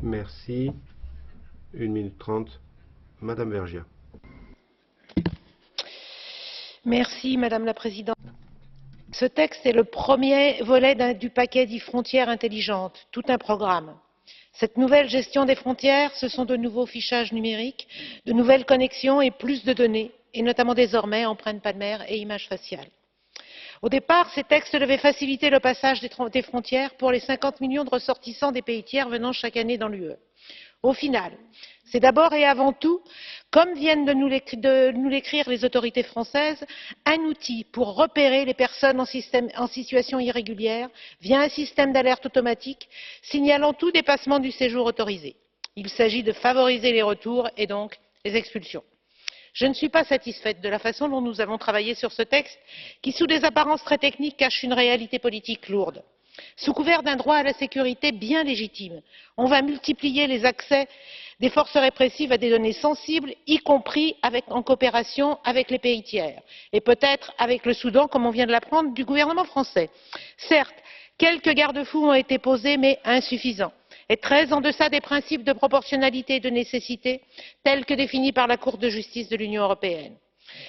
Merci. 1 minute 30. Madame Vergiat. Merci, Madame la Présidente. Ce texte est le premier volet du paquet dit frontières intelligentes, tout un programme. Cette nouvelle gestion des frontières, ce sont de nouveaux fichages numériques, de nouvelles connexions et plus de données, et notamment désormais empreintes palmaires et images faciales. Au départ, ces textes devaient faciliter le passage des frontières pour les 50 millions de ressortissants des pays tiers venant chaque année dans l'UE. Au final, c'est d'abord et avant tout, comme viennent de nous l'écrire les autorités françaises, un outil pour repérer les personnes en situation irrégulière via un système d'alerte automatique signalant tout dépassement du séjour autorisé. Il s'agit de favoriser les retours et donc les expulsions. Je ne suis pas satisfaite de la façon dont nous avons travaillé sur ce texte qui, sous des apparences très techniques, cache une réalité politique lourde. Sous couvert d'un droit à la sécurité bien légitime, on va multiplier les accès des forces répressives à des données sensibles, y compris en coopération avec les pays tiers, et peut-être avec le Soudan, comme on vient de l'apprendre du gouvernement français. Certes, quelques garde-fous ont été posés, mais insuffisants, et très en deçà des principes de proportionnalité et de nécessité, tels que définis par la Cour de justice de l'Union européenne.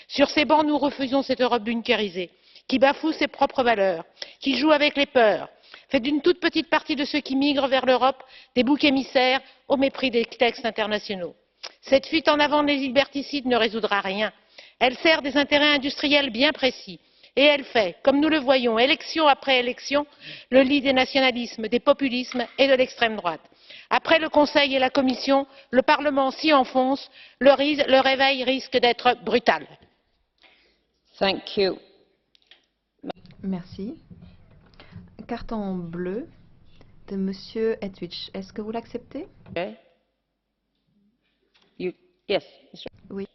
Sur ces bancs, nous refusons cette Europe bunkérisée, qui bafoue ses propres valeurs, qui joue avec les peurs, fait d'une toute petite partie de ceux qui migrent vers l'Europe des boucs émissaires au mépris des textes internationaux. Cette fuite en avant des liberticides ne résoudra rien. Elle sert des intérêts industriels bien précis et elle fait, comme nous le voyons, élection après élection, le lit des nationalismes, des populismes et de l'extrême droite. Après le Conseil et la Commission, le Parlement s'y enfonce, le réveil risque d'être brutal. Merci. Carton bleu de Monsieur Etheridge. Est-ce que vous l'acceptez? Yes. Oui.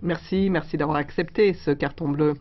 Merci d'avoir accepté ce carton bleu.